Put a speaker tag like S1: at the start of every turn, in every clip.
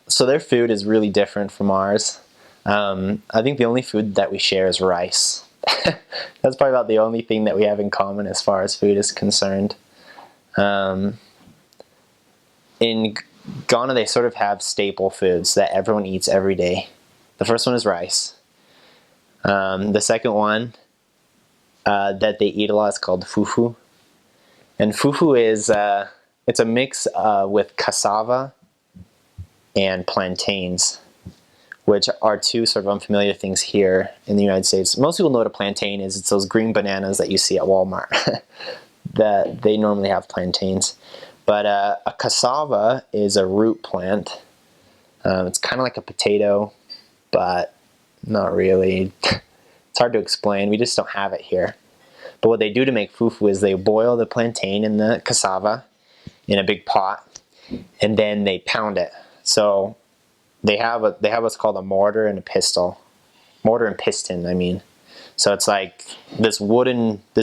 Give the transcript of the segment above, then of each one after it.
S1: So their food is really different from ours. I think the only food that we share is rice. That's probably about the only thing that we have in common as far as food is concerned. Um, in Ghana, they sort of have staple foods that everyone eats every day. The first one is rice. The second one that they eat a lot is called fufu. And fufu is it's a mix with cassava and plantains, which are two sort of unfamiliar things here in the United States. Most people know what a plantain is. It's those green bananas that you see at Walmart. That they normally have plantains. But a cassava is a root plant. It's kind of like a potato, but not really. It's hard to explain. We just don't have it here. But what they do to make fufu is they boil the plantain and the cassava in a big pot, and then they pound it. So they have what's called a mortar and piston. I mean, so it's like this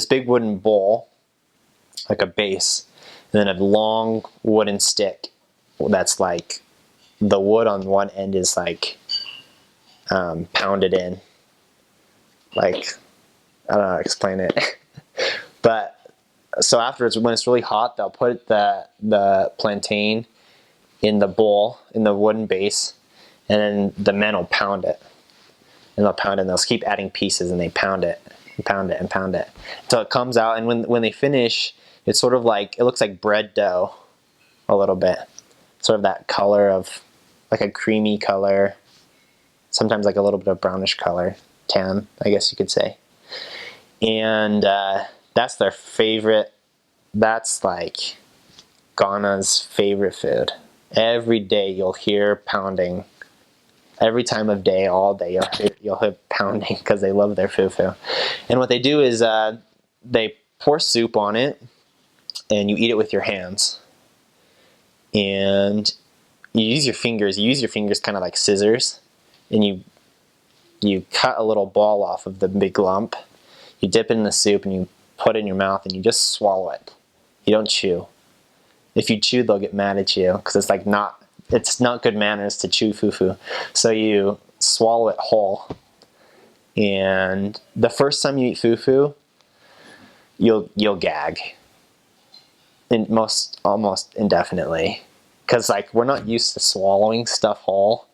S1: big wooden bowl, like a base, and then a long wooden stick that's like the wood on one end is like pounded in. Like, I don't know how to explain it. But so afterwards, when it's really hot, they'll put the plantain in the bowl, in the wooden base, and then the men will pound it. And they'll pound it, and they'll keep adding pieces, and they pound it, and pound it, and pound it. Until it comes out, and when they finish, it's sort of like, it looks like bread dough a little bit. Sort of that color of, like a creamy color, sometimes like a little bit of brownish color, tan, I guess you could say. And that's their favorite, that's like Ghana's favorite food. Every day you'll hear pounding. Every time of day, all day, you'll hear pounding because they love their fufu. And what they do is they pour soup on it, and you eat it with your hands. And you use your fingers. You use your fingers kind of like scissors, and you cut a little ball off of the big lump. You dip it in the soup, and you put it in your mouth, and you just swallow it. You don't chew. If you chew, they'll get mad at you because it's not good manners to chew fufu. So you swallow it whole. And the first time you eat fufu, you'll gag. Almost indefinitely. Because like we're not used to swallowing stuff whole.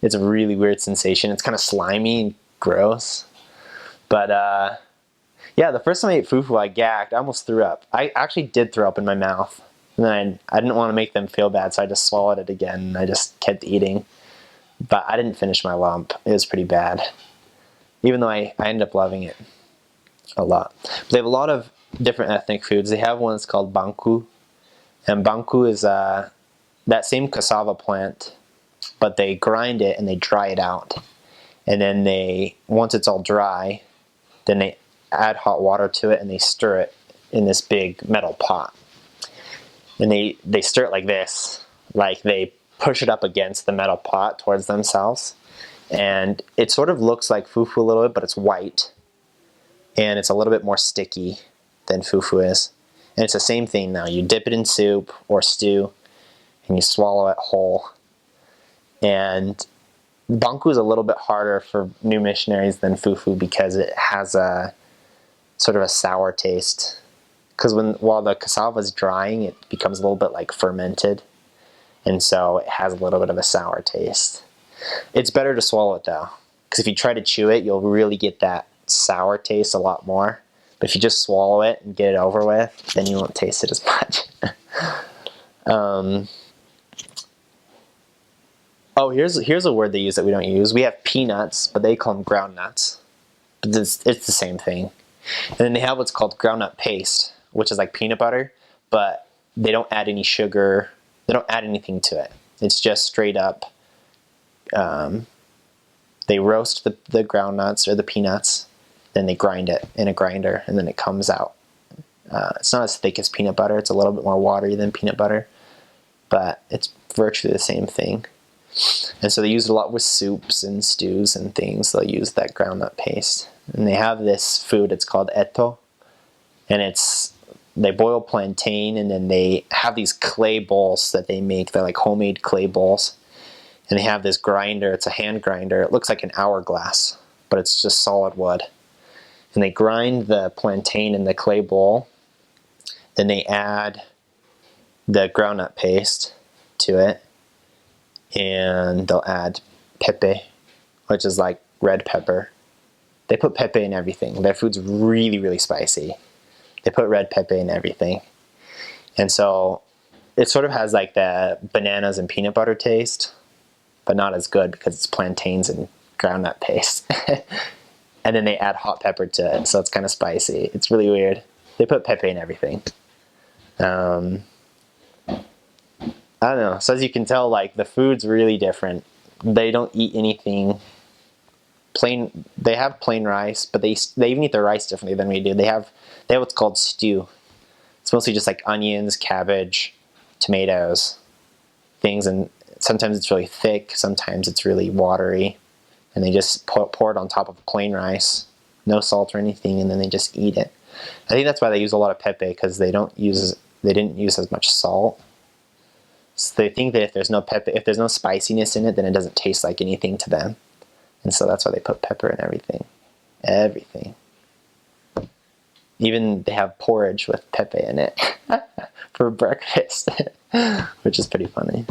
S1: It's a really weird sensation. It's kind of slimy and gross. But yeah, the first time I ate fufu, I gagged. I almost threw up. I actually did throw up in my mouth. And then I didn't want to make them feel bad, so I just swallowed it again, and I just kept eating. But I didn't finish my lump. It was pretty bad. Even though I ended up loving it a lot. But they have a lot of different ethnic foods. They have one that's called banku. And banku is that same cassava plant, but they grind it and they dry it out. And then once it's all dry, then they add hot water to it and they stir it in this big metal pot. And they stir it like this, like they push it up against the metal pot towards themselves. And it sort of looks like fufu a little bit, but it's white. And it's a little bit more sticky than fufu is. And it's the same thing now. You dip it in soup or stew, and you swallow it whole. And banku is a little bit harder for new missionaries than fufu because it has a sort of a sour taste. Because while the cassava is drying, it becomes a little bit like fermented. And so it has a little bit of a sour taste. It's better to swallow it though. Because if you try to chew it, you'll really get that sour taste a lot more. But if you just swallow it and get it over with, then you won't taste it as much. Oh, here's a word they use that we don't use. We have peanuts, but they call them ground nuts. But it's the same thing. And then they have what's called groundnut paste, which is like peanut butter, but they don't add any sugar. They don't add anything to it. It's just straight up. They roast the ground nuts or the peanuts, then they grind it in a grinder, and then it comes out. It's not as thick as peanut butter. It's a little bit more watery than peanut butter, but it's virtually the same thing. And so they use it a lot with soups and stews and things. They'll use that groundnut paste. And they have this food, it's called eto. And they boil plantain, and then they have these clay bowls that they make. They're like homemade clay bowls. And they have this grinder, it's a hand grinder. It looks like an hourglass, but it's just solid wood. And they grind the plantain in the clay bowl. Then they add the groundnut paste to it. And they'll add pepe, which is like red pepper. They put pepe in everything. Their food's really, really spicy. They put red pepe in everything. And so it sort of has like the bananas and peanut butter taste, but not as good because it's plantains and groundnut paste. And then they add hot pepper to it, so it's kind of spicy. It's really weird. They put pepe in everything. I don't know. So as you can tell, like the food's really different. They don't eat anything plain. They have plain rice, but they even eat their rice differently than we do. They have what's called stew. It's mostly just like onions, cabbage, tomatoes, things, and sometimes it's really thick, sometimes it's really watery, and they just pour it on top of plain rice, no salt or anything, and then they just eat it. I think that's why they use a lot of pepe, because they didn't use as much salt. So they think that if there's no pepe, if there's no spiciness in it, then it doesn't taste like anything to them, and so that's why they put pepper in everything. Everything. Even they have porridge with pepe in it for breakfast, which is pretty funny.